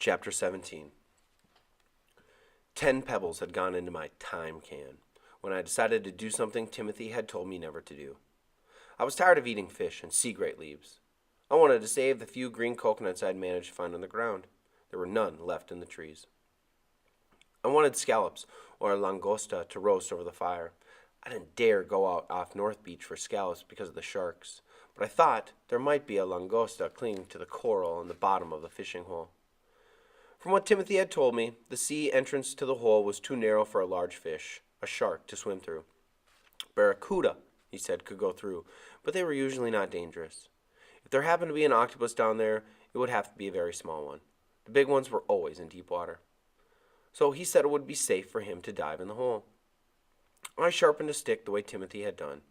Chapter 17. 10 pebbles had gone into my time can when I decided to do something Timothy had told me never to do. I was tired of eating fish and sea grape leaves. I wanted to save the few green coconuts I'd managed to find on the ground. There were none left in the trees. I wanted scallops or a langosta to roast over the fire. I didn't dare go out off North Beach for scallops because of the sharks, but I thought there might be a langosta clinging to the coral in the bottom of the fishing hole. From what Timothy had told me, the sea entrance to the hole was too narrow for a large fish, a shark, to swim through. Barracuda, he said, could go through, but they were usually not dangerous. If there happened to be an octopus down there, it would have to be a very small one. The big ones were always in deep water. So he said it would be safe for him to dive in the hole. I sharpened a stick the way Timothy had done,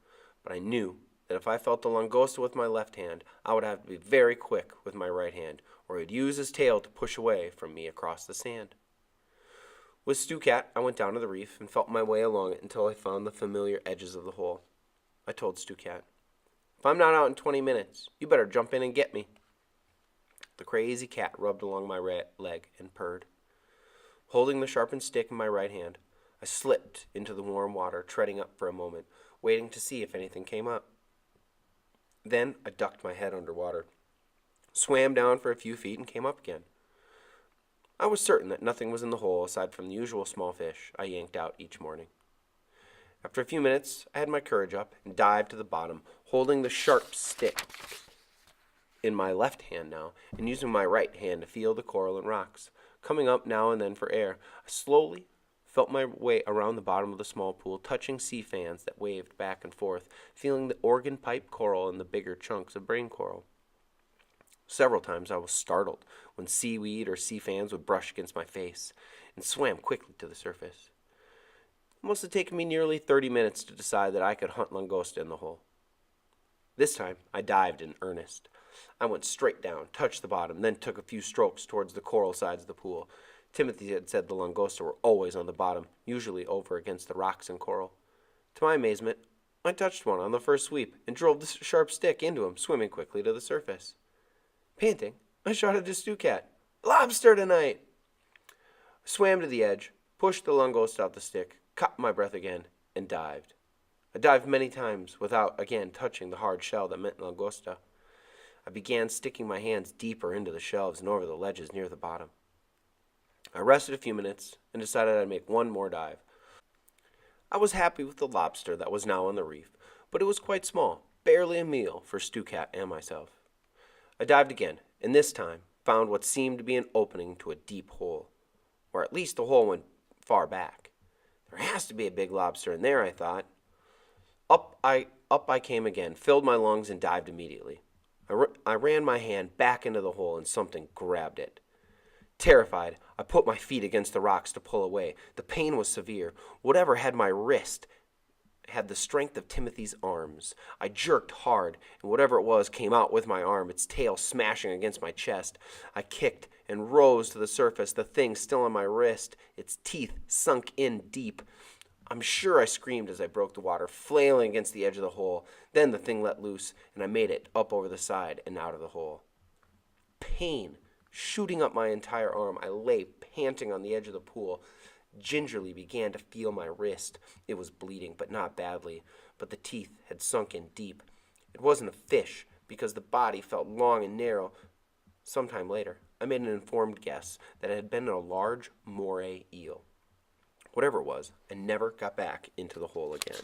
but I knew that if I felt the langosta with my left hand, I would have to be very quick with my right hand, or he'd use his tail to push away from me across the sand. With Stu-Cat, I went down to the reef and felt my way along it until I found the familiar edges of the hole. I told Stu-Cat, "If I'm not out in 20 minutes, you better jump in and get me." The crazy cat rubbed along my leg and purred. Holding the sharpened stick in my right hand, I slipped into the warm water, treading up for a moment, waiting to see if anything came up. Then I ducked my head underwater, swam down for a few feet, and came up again. I was certain that nothing was in the hole aside from the usual small fish I yanked out each morning. After a few minutes, I had my courage up and dived to the bottom, holding the sharp stick in my left hand now, and using my right hand to feel the coral and rocks. Coming up now and then for air, I slowly felt my way around the bottom of the small pool, touching sea fans that waved back and forth, feeling the organ pipe coral and the bigger chunks of brain coral. Several times I was startled when seaweed or sea fans would brush against my face, and swam quickly to the surface. It must have taken me nearly 30 minutes to decide that I could hunt langosta in the hole. This time I dived in earnest. I went straight down, touched the bottom, then took a few strokes towards the coral sides of the pool. Timothy had said the langosta were always on the bottom, usually over against the rocks and coral. To my amazement, I touched one on the first sweep and drove the sharp stick into him, swimming quickly to the surface. Panting, I shouted to Stu-Cat, "Lobster tonight!" I swam to the edge, pushed the langosta off the stick, caught my breath again, and dived. I dived many times without again touching the hard shell that meant langosta. I began sticking my hands deeper into the shelves and over the ledges near the bottom. I rested a few minutes and decided I'd make one more dive. I was happy with the lobster that was now on the reef, but it was quite small, barely a meal for Stu-Cat and myself. I dived again, and this time found what seemed to be an opening to a deep hole, or at least the hole went far back. There has to be a big lobster in there, I thought. Up I came again, filled my lungs, and dived immediately. I ran my hand back into the hole, and something grabbed it. Terrified, I put my feet against the rocks to pull away. The pain was severe. Whatever had my wrist had the strength of Timothy's arms. I jerked hard, and whatever it was came out with my arm, its tail smashing against my chest. I kicked and rose to the surface, the thing still on my wrist, its teeth sunk in deep. I'm sure I screamed as I broke the water, flailing against the edge of the hole. Then the thing let loose, and I made it up over the side and out of the hole. Pain shooting up my entire arm, I lay panting on the edge of the pool. Gingerly began to feel my wrist. It was bleeding, but not badly, but the teeth had sunk in deep. It wasn't a fish, because the body felt long and narrow. Sometime later, I made an informed guess that it had been a large moray eel. Whatever it was, I never got back into the hole again.